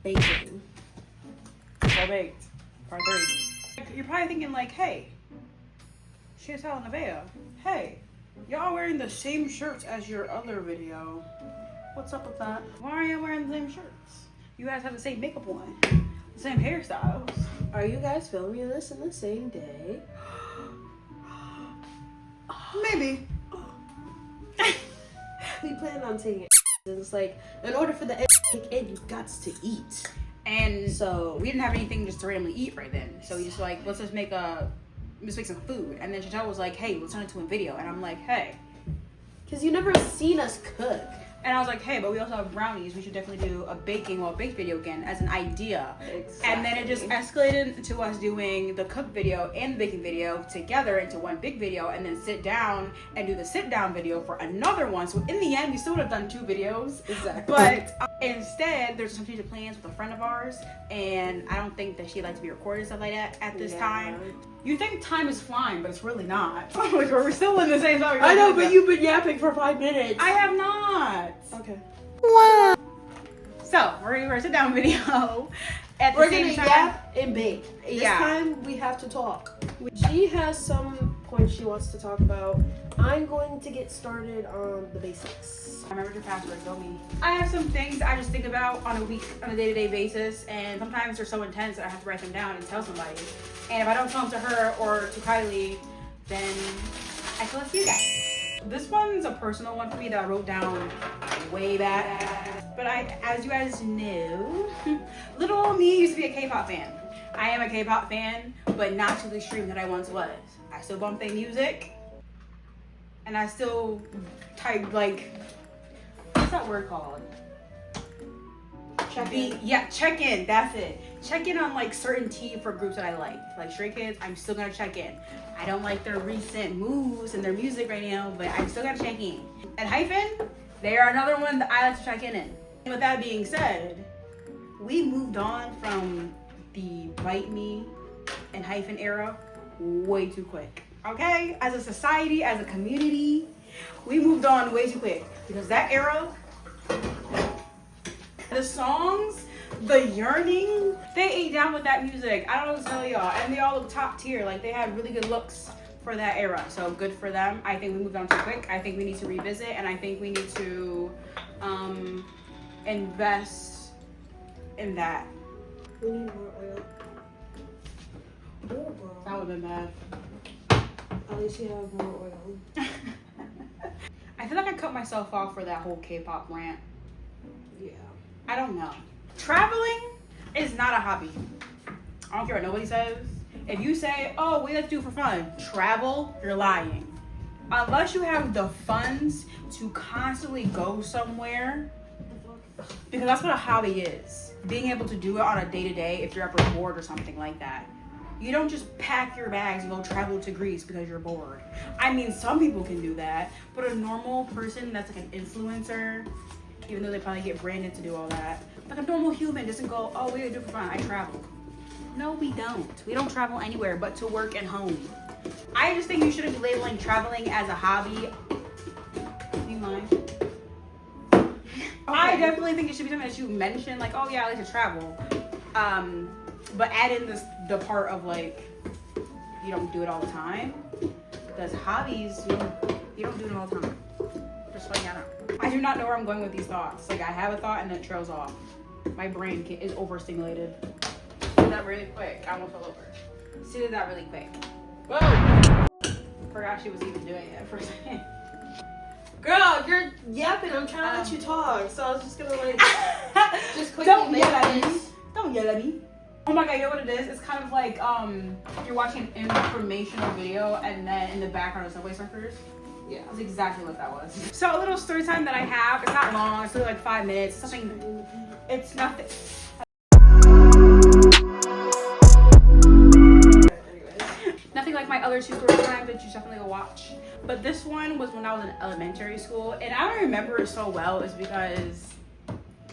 Baking. Well baked. Part 3. You're probably thinking like, hey, Shantelle and Nevaeh, hey, y'all wearing the same shirts as your other video. What's up with that? Why are you wearing the same shirts? You guys have the same makeup on, the same hairstyles. Are you guys filming this in the same day? Maybe. We plan on taking it. It's like, in order for the egg to kick in, you've got to eat. And So we didn't have anything just to randomly eat right then. So we just like, let's make some food. And then Shantelle was like, hey, let's turn it into a video. And I'm like, hey. because you never seen us cook. And I was like, hey, but we also have brownies. We should definitely do a baked video again as an idea. Exactly. And then it just escalated to us doing the cook video and the baking video together into one big video, and then sit down and do the sit down video for another one. So in the end, we still would have done 2 videos. Exactly. But instead, there's some future plans with a friend of ours, and I don't think that she'd like to be recorded and stuff like that at this time. You think time is flying, but it's really not. Like, we're still in the same time. I know, but you've been yapping for 5 minutes. I have not. Okay. Wow. So we're gonna do a sit down video. We're gonna yap and bake. This Yeah. time we have to talk. She has some points she wants to talk about. I'm going to get started on the basics. I remember your password, go me. I have some things I just think about on a day-to-day basis, and sometimes they're so intense that I have to write them down and tell somebody. And if I don't tell them to her or to Kylie, then I tell it to you guys. This one's a personal one for me that I wrote down way back. But as you guys know, little old me used to be a K-pop fan. I am a K-pop fan, but not to the extreme that I once was. I still bump their music, and I still type like, what's that word called? Check in. Yeah, check in. That's it. Check in on like certain tea for groups that I like Stray Kids. I'm still gonna check in. I don't like their recent moves and their music right now, but I'm still gonna check in. And Hyphen, they are another one that I like to check in. With that being said, we moved on from the Bite Me and Hyphen era way too quick. Okay? As a society, as a community, we moved on way too quick. Because that era, the songs, the yearning, they ate down with that music. I don't know what to tell y'all. And they all look top tier. Like, they had really good looks for that era. So good for them. I think we moved on too quick. I think we need to revisit, and I think we need to invest in that. We need more oil. That would have been bad. At least you have more oil. I feel like I cut myself off for that whole K-pop rant. Yeah. I don't know. Traveling is not a hobby. I don't care what nobody says. If you say, oh, we like to do it for fun, travel, you're lying. Unless you have the funds to constantly go somewhere, because that's what a hobby is. Being able to do it on a day-to-day if you're ever bored or something like that. You don't just pack your bags and go travel to Greece because you're bored. I mean, some people can do that, but a normal person that's like an influencer, even though they probably get branded to do all that, like a normal human doesn't go, oh, we do it for fun, I travel. No, we don't. We don't travel anywhere but to work and home. I just think you shouldn't be labeling traveling as a hobby. Do you mind? Okay. I definitely think it should be something that you mention, like, oh yeah, I like to travel. But add in the part of like, you don't do it all the time. Because hobbies, you don't do it all the time. Just like, I don't know. I do not know where I'm going with these thoughts. Like, I have a thought and then it trails off. My brain is overstimulated. Did that really quick. I almost fell over. She did that really quick. Whoa! Forgot she was even doing it for a second. Girl, you're yapping. I'm trying to let you talk. So I was just gonna like, just quickly Don't make yell at me. this. Don't yell at me. Oh my god, you know what it is? It's kind of like you're watching an informational video and then in the background is Subway Surfers. Yeah, that's exactly what that was. So a little story time that I have, it's not long, it's only like 5 minutes. Something, it's nothing. Nothing like my other 2 story times that you should definitely go watch. But this one was when I was in elementary school, and I don't remember it so well is because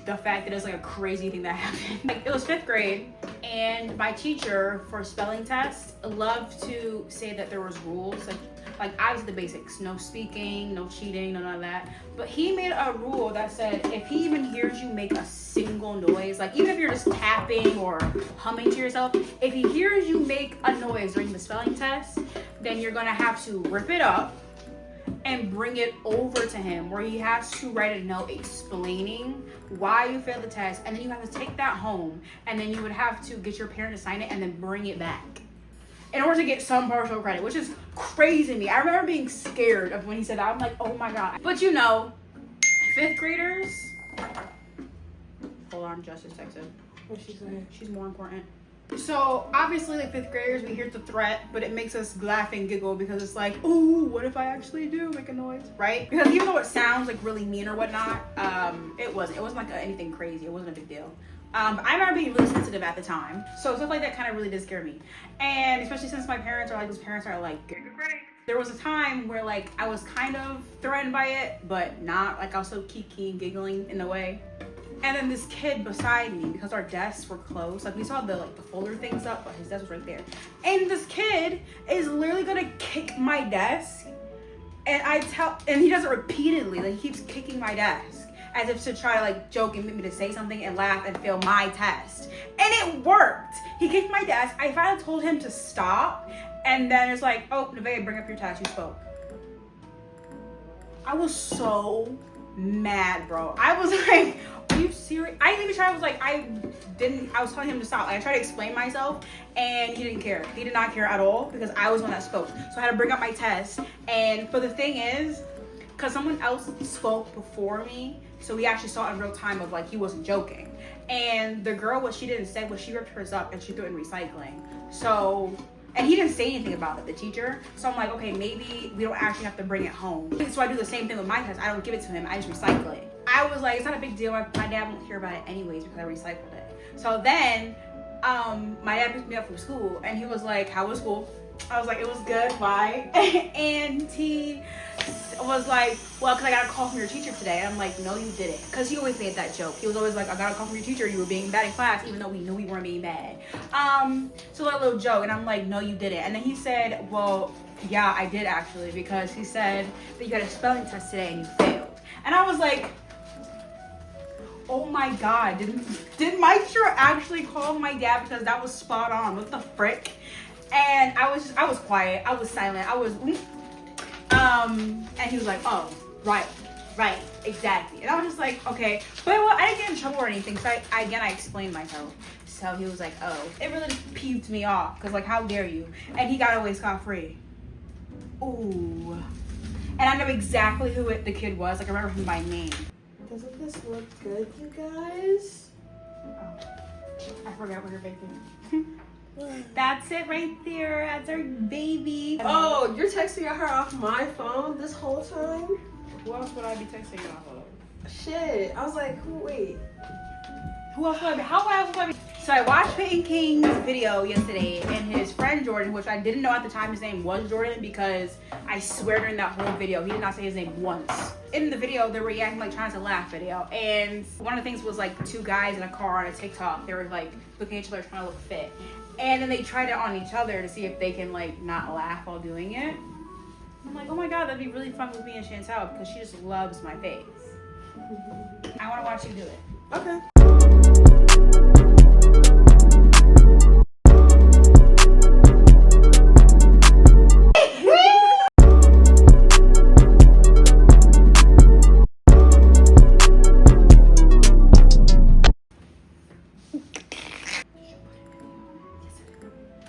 the fact that it's like a crazy thing that happened. Like, it was 5th grade, and my teacher for spelling test loved to say that there was rules. Like, Like, obviously the basics, no speaking, no cheating, none of that. But he made a rule that said if he even hears you make a single noise, like even if you're just tapping or humming to yourself, if he hears you make a noise during the spelling test, then you're gonna have to rip it up and bring it over to him, where he has to write a note explaining why you failed the test, and then you have to take that home, and then you would have to get your parent to sign it and then bring it back in order to get some partial credit, which is crazy to me. I remember being scared of when he said that. I'm like, oh my god. But you know, 5th graders, hold on, Justice texted. What's she saying? She's more important. So obviously, like 5th graders, we hear the threat, but it makes us laugh and giggle because it's like, ooh, what if I actually do make a noise, right? Because even though it sounds like really mean or whatnot, it wasn't like anything crazy. It wasn't a big deal. I remember being really sensitive at the time, so stuff like that kind of really did scare me. And especially since my parents are like, those parents are like, there was a time where like I was kind of threatened by it, but not. Like I was so kiki and giggling in a way. And then this kid beside me, because our desks were close, like we saw the folder things up, but his desk was right there. And this kid is literally gonna kick my desk, and he does it repeatedly. Like he keeps kicking my desk as if to try to like joke and make me to say something and laugh and fail my test. And it worked. He kicked my desk. I finally told him to stop, and then it's like, oh, Nevaeh, bring up your test. You spoke. I was so mad, bro. I was like, are you serious? I didn't even try. I was like, I was telling him to stop. Like, I tried to explain myself, and he didn't care. He did not care at all because I was the one that spoke. So I had to bring up my test. But the thing is, because someone else spoke before me, so we actually saw it in real time of like he wasn't joking. And the girl, what she didn't say was she ripped hers up and she threw it in recycling. So, and he didn't say anything about it, the teacher. So I'm like, okay, maybe we don't actually have to bring it home. So I do the same thing with my test. I don't give it to him. I just recycle it. I was like, it's not a big deal. My dad won't hear about it anyways because I recycled it. So then, my dad picked me up from school and he was like, how was school? I was like, it was good, bye. And he was like, well, because I got a call from your teacher today. And I'm like, no, you didn't. Because he always made that joke. He was always like, I got a call from your teacher. You were being bad in class, even though we knew we weren't being bad. So that little joke. And I'm like, no, you didn't. And then he said, well, yeah, I did actually. Because he said that you had a spelling test today and you failed. And I was like, oh my god, did my teacher actually call my dad? Because that was spot on. What the frick? And I was quiet. I was silent. And he was like, oh, right, exactly. And I was just like, okay. But well, I didn't get in trouble or anything. So I explained myself. So he was like, oh, it really just peeved me off. Because like, how dare you? And he got away scot-free. Ooh. And I know exactly who the kid was. Like, I remember him by name. Doesn't this look good, you guys? Oh, I forgot what you're baking. That's it right there. That's our baby. Oh, you're texting her off my phone this whole time? Who else would I be texting off of? Shit. I was like, wait. Who else would I be? How else would I be? So I watched Peyton King's video yesterday, and his friend Jordan, which I didn't know at the time his name was Jordan, because I swear during that whole video he did not say his name once. In the video, they were reacting like trying to laugh video, and one of the things was like 2 guys in a car on a TikTok. They were like looking at each other trying to look fit, and then they tried it on each other to see if they can like not laugh while doing it. I'm like, oh my god, that'd be really fun with me and Shantelle because she just loves my face. I want to watch you do it. Okay.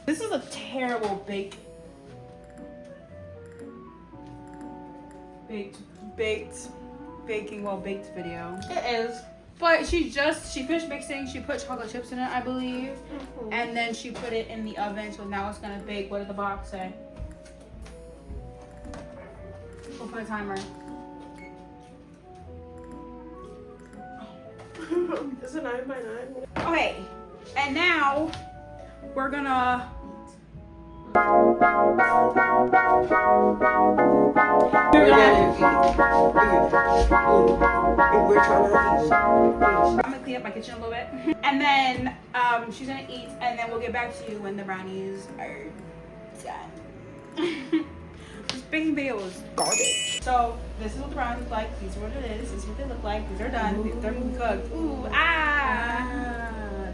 This is a terrible baking while baked video. It is. But she finished mixing. She put chocolate chips in it, I believe. Mm-hmm. And then she put it in the oven. So now it's going to bake. What did the box say? We'll put a timer. Is it 9 by 9? Okay. And now we're going to... I'm gonna clean up my kitchen a little bit. And then she's gonna eat, and then we'll get back to you when the brownies are done. baking video was garbage. So this is what the brownies look like. These are what it is. This is what they look like. These are done. They're cooked. Ooh,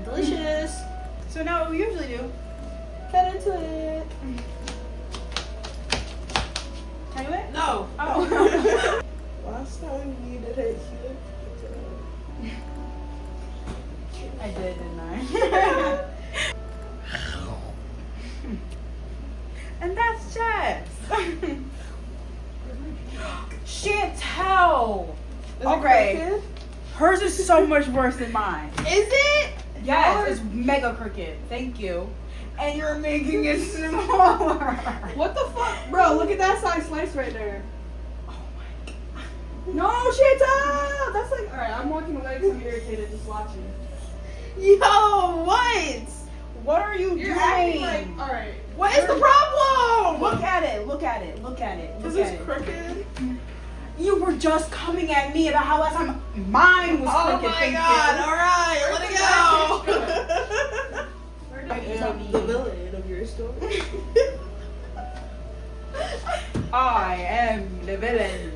Delicious. So now what we usually do. Cut into it. Can you it? No. Oh. Last time you did it, I did, didn't I? And that's Jess. Shantelle. Okay. Hers is so much worse than mine. Is it? Yes, it's mega crooked. Thank you. And you're making it smaller. What the fuck? Bro, look at that size slice right there. Oh my god. No, Shantelle! That's like, alright, I'm walking away because I'm irritated just watching. Yo, what? What are you You're doing? acting like, alright. What is the problem? Look at it. Look at it. Look at it. This Look at is it. crooked. You were just coming at me about how last time mine was Oh crooked. my Thank god, you. alright, let it go! I am the Mommy. villain of your story. I am the villain.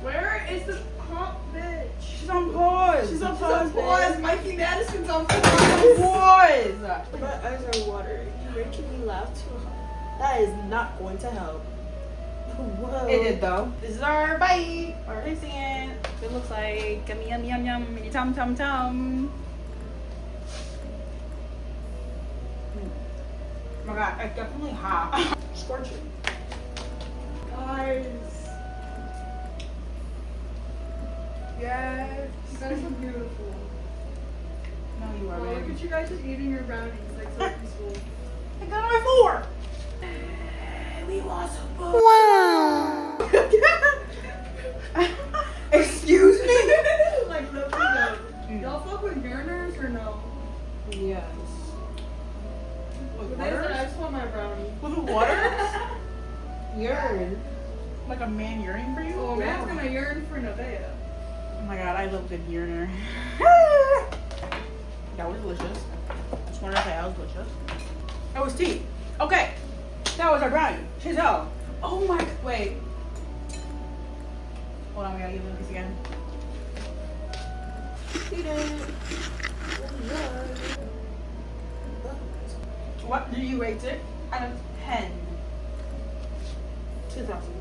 Where is the pump, bitch? She's on pause. She's on pause. pause. Mikey Madison's on Pause. pause. My eyes are watering. You're making me laugh too hard. That is not going to help. Whoa. It did though. This is our bite. Our tasting it. It looks like yum yum yum yum mini tum tum tum. Oh my god, it's definitely hot. Scorching. Guys. Yes. You guys are beautiful. No, you are. Well, look at you guys just eating your brownies like so peaceful. I got my 4. We lost a book. Wow. Excuse me? Like, no, no. Y'all fuck with uriners or no? Yes. With But they said I water? just want my brownie. With water? Urine. Like a man urine for you? Oh, man's gonna yearn for Nevaeh. Oh my god, I love good uriner. That was delicious. Just wanted to say that was delicious. That was tea. Okay. That was our brownie. Shantelle. Oh my god. Wait. Hold on, we gotta give it a piece again. Eat it. What do you rate it out of 10? 2,000.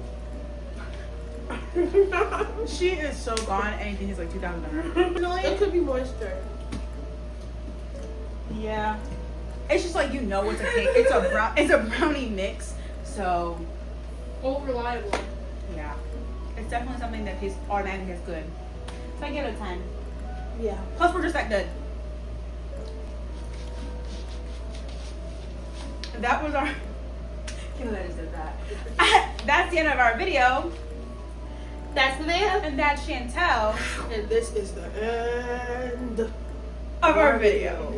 She is so gone. Anything is like 2,000 on her. It could be moisture. Yeah. It's just like, you know, it's a cake. It's a brownie mix. So Old reliable. yeah, it's definitely something that tastes automatically as good. So I give it a 10. Yeah. Plus, we're just that good. That was our. Can't let us do that. That's the end of our video. That's Nevaeh. And that's Shantelle And this is the end of our video.